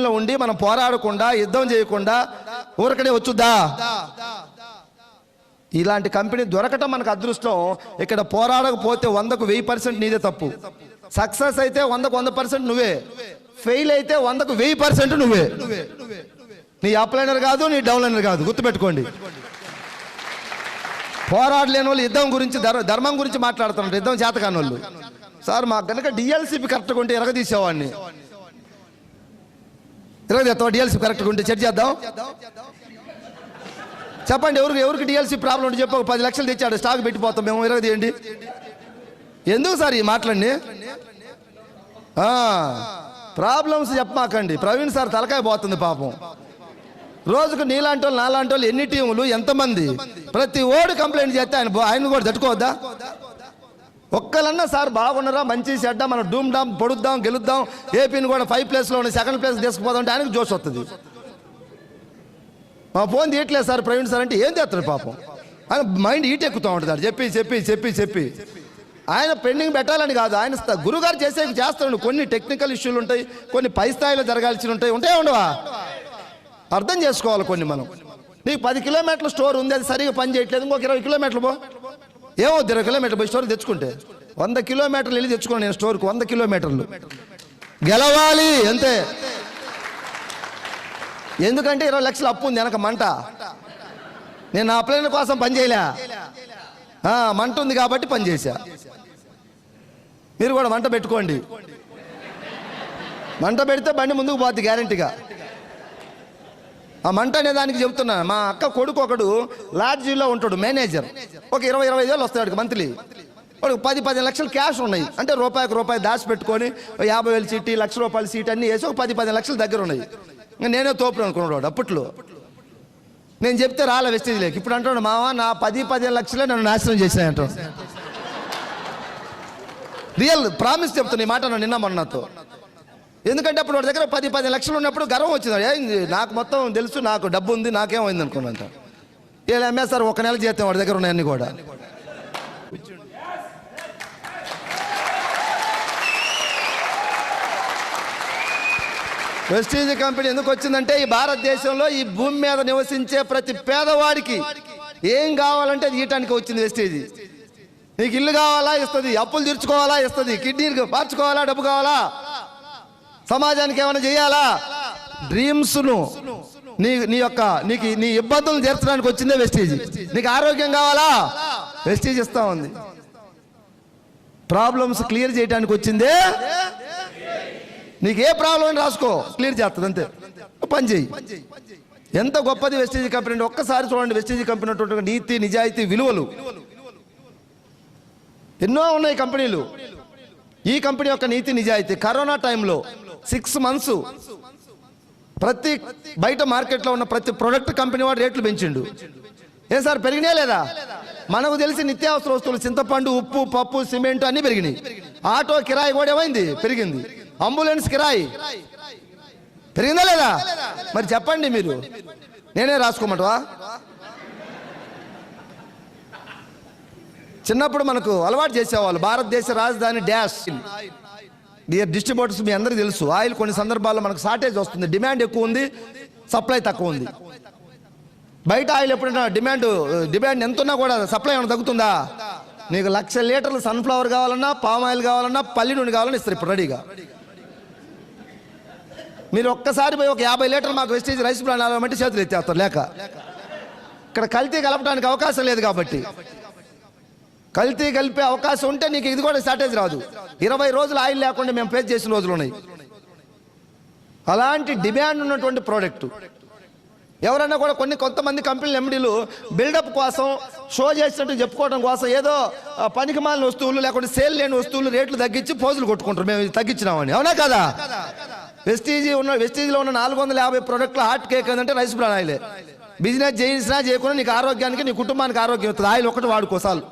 కంపెనీలో ఉండి మనం పోరాడకుండా యుద్ధం చేయకుండా ఊరకనే వచ్చుద్దా? ఇలాంటి కంపెనీ దొరకటం మనకు అదృష్టం. ఇక్కడ పోరాడకపోతే 100కు 1000% నీదే తప్పు. సక్సెస్ అయితే 100కు 100% నువ్వే, ఫెయిల్ అయితే 100కు 1000% నువ్వే. నీ అప్లైనర్ కాదు, నీ డౌన్లైనర్ కాదు, గుర్తుపెట్టుకోండి. పోరాడలేని వాళ్ళు యుద్ధం గురించి ధర్మం గురించి మాట్లాడుతున్నారు, యుద్ధం చేతకాని వాళ్ళు. సార్ మాకు కనుక డిఎల్సిపి కరెక్ట్గా ఉంటే ఎరగదీసేవాడిని. ఎరగదీస్తావా? డిఎల్సిపి కరెక్ట్గా ఉంటే చెక్ చేద్దాం. చెప్పండి, ఎవరికి డిఎల్సి ప్రాబ్లం ఉంటే చెప్పు. 10 లక్షలు తెచ్చాడు, స్టాక్ పెట్టిపోతాం మేము, ఎరగదీయండి. ఎందుకు సార్ ఈ మాటలండి? ప్రాబ్లమ్స్ చెప్పమాకండి. ప్రవీణ్ సార్ తలకాయ పోతుంది పాపం. రోజుకు నీలాంటి వాళ్ళు నాలాంటి వాళ్ళు ఎన్ని టీములు, ఎంతమంది, ప్రతి ఓడు కంప్లైంట్ చేస్తే ఆయన కూడా తట్టుకోవద్దా? ఒక్కలన్నా సార్ బాగున్నారా, మంచి చెడ్డ, మనం డూమ్ డామ్ పొడుద్దాం, గెలుద్దాం, ఏపీని కూడా 5 ప్లేస్లో ఉన్న 2nd ప్లేస్ తీసుకుపోదాం అంటే ఆయనకు జోష్ వస్తుంది. మా ఫోన్ తీయట్లేదు సార్ ప్రవీణ్ సార్ అంటే ఏం చేస్తాడు పాపం. ఆయన మైండ్ హీట్ ఎక్కుతూ ఉంటుంది. చెప్పి చెప్పి చెప్పి చెప్పి ఆయన పెండింగ్ పెట్టాలని కాదు, ఆయన గురుగారు చేస్తాడు. కొన్ని టెక్నికల్ ఇష్యూలు ఉంటాయి, కొన్ని పై స్థాయిలో జరగాల్సి ఉంటాయి, ఉండవా? అర్థం చేసుకోవాలి కొన్ని. మనం నీకు 10 కిలోమీటర్ల స్టోర్ ఉంది, అది సరిగా పని చేయట్లేదు, ఇంకొక 20 కిలోమీటర్లు పో. ఏమవుతుంది 20 కిలోమీటర్లు పోయి స్టోర్ తెచ్చుకుంటే? 100 కిలోమీటర్లు వెళ్ళి తెచ్చుకోండి నేను స్టోర్కి. 100 కిలోమీటర్లు గెలవాలి అంతే. ఎందుకంటే 20 లక్షలు అప్పు ఉంది వెనక మంట. నేను నా అప్లైనర్ కోసం పని చేయలే, మంట ఉంది కాబట్టి పని చేశా. మీరు కూడా మంట పెట్టుకోండి. మంట పెడితే బండి ముందుకు పోద్ది గ్యారంటీగా. ఆ మంట అనే దానికి చెప్తున్నా. మా అక్క కొడుకు ఒకడు లాడ్జీలో ఉంటాడు, మేనేజర్. ఒక 20-25 వేలు వస్తాడు మంత్లీ. వాడు 10-15 లక్షలు క్యాష్ ఉన్నాయి. అంటే రూపాయికి రూపాయి దాచి పెట్టుకొని 50,000 సీట్, ₹1,00,000 సీట్ అన్నీ వేసి ఒక 10-15 లక్షల దగ్గర ఉన్నాయి. నేనే తోపుడు అనుకున్నాడు అప్పట్లో. నేను చెప్తే రాలే వెస్టేజ్లోకి. ఇప్పుడు అంటాడు, మావా నా 10-15 లక్షలే నన్ను నాశనం చేసినాయంట. రియల్ ప్రామిస్ చెప్తున్నా ఈ మాట నిన్న మొన్నతో. ఎందుకంటే అప్పుడు వాడి దగ్గర 10-15 లక్షలు ఉన్నప్పుడు గర్వం వచ్చింది. నాకు మొత్తం తెలుసు, నాకు డబ్బు ఉంది, నాకేమైంది అనుకున్నంత. ఇలా అమ్మేస్తారు, 1 నెల జీతం వాడి దగ్గర ఉన్నాయన్నీ కూడా. వెస్టీజ్ కంపెనీ ఎందుకు వచ్చిందంటే, ఈ భారతదేశంలో ఈ భూమి మీద నివసించే ప్రతి పేదవాడికి ఏం కావాలంటే అది ఇయటానికి వచ్చింది వెస్టీజ్. నీకు ఇల్లు కావాలా ఇస్తుంది, అప్పులు తీర్చుకోవాలా ఇస్తుంది, కిడ్నీలు మార్చుకోవాలా డబ్బు కావాలా, సమాజానికి ఏమైనా చేయాలా, డ్రీమ్స్ను నీ ఇబ్బందులు తీర్చడానికి వచ్చిందే వెస్టీజ్. నీకు ఆరోగ్యం కావాలా వెస్టీజ్ ఇస్తా ఉంది. ప్రాబ్లమ్స్ క్లియర్ చేయడానికి వచ్చిందే. నీకు ఏ ప్రాబ్లం రాసుకో, క్లియర్ చేస్తుంది అంతే, పని చేయి. ఎంత గొప్పది వెస్టీజ్ కంపెనీ అంటే ఒక్కసారి చూడండి. వెస్టీజ్ కంపెనీ ఉన్నటువంటి నీతి, నిజాయితీ, విలువలు ఎన్నో ఉన్నాయి కంపెనీలు. ఈ కంపెనీ యొక్క నీతి నిజాయితీ, కరోనా టైంలో 6 months ప్రతి బయట మార్కెట్లో ఉన్న ప్రతి ప్రొడక్ట్ కంపెనీ వాడు రేట్లు పెంచిండు. ఏం సార్ పెరిగినాయా లేదా? మనకు తెలిసి నిత్యావసర వస్తువులు, చింతపండు, ఉప్పు, పప్పు, సిమెంట్ అన్నీ పెరిగినాయి. ఆటో కిరాయి కూడా ఏమైంది? పెరిగింది. అంబులెన్స్ కిరాయి పెరిగిందా లేదా? మరి చెప్పండి మీరు. నేనే రాసుకోమంటవా? చిన్నప్పుడు మనకు అలవాటు చేసేవాళ్ళు, భారతదేశ రాజధాని డాష్. డియర్ డిస్ట్రిబ్యూటర్స్, మీ అందరికీ తెలుసు, ఆయిల్ కొన్ని సందర్భాల్లో మనకు షార్టేజ్ వస్తుంది. డిమాండ్ ఎక్కువ ఉంది, సప్లై తక్కువ ఉంది. బయట ఆయిల్ ఎప్పుడైనా డిమాండ్ ఎంత ఉన్నా కూడా సప్లై ఏమైనా తగ్గుతుందా? నీకు 1,00,000 లీటర్లు సన్ఫ్లవర్ కావాలన్నా, పామ్ ఆయిల్ కావాలన్నా, పల్లి నూనె కావాలన్నా ఇస్తారు ఇప్పుడు రెడీగా. మీరు ఒక్కసారి పోయి ఒక 50 లీటర్లు మాకు వెస్టీజ్ రైస్ బ్రాండ్ అవ్వమంటే చేతులు ఎత్తేస్తారు. లేక ఇక్కడ కల్తీ కలపడానికి అవకాశం లేదు కాబట్టి. కల్తీ కలిపే అవకాశం ఉంటే నీకు ఇది కూడా షార్టేజ్ రాదు. 20 రోజులు ఆయిల్ లేకుండా మేము ఫేస్ చేసిన రోజులు ఉన్నాయి. అలాంటి డిమాండ్ ఉన్నటువంటి ప్రోడక్ట్. ఎవరన్నా కూడా కొంతమంది కంపెనీలు ఎండీలు బిల్డప్ కోసం, షో చేసినట్టు చెప్పుకోవడం కోసం ఏదో పనికి మాలిన వస్తువులు, లేకుంటే సేల్ లేని వస్తువులు రేట్లు తగ్గించి పోజులు కొట్టుకుంటారు, మేము తగ్గించినామని. అవునా కదా? వెస్టీజ్లో ఉన్న 450 ప్రోడక్ట్లు హాట్ కేక్ ఏంటంటే రైస్ బ్రాన్ ఆయిలే. బిజినెస్ చేసినా చేయకుండా నీకు ఆరోగ్యానికి, నీ కుటుంబానికి ఆరోగ్యం అవుతుంది. ఆయిల్ ఒకటి వాడుకోసాలు.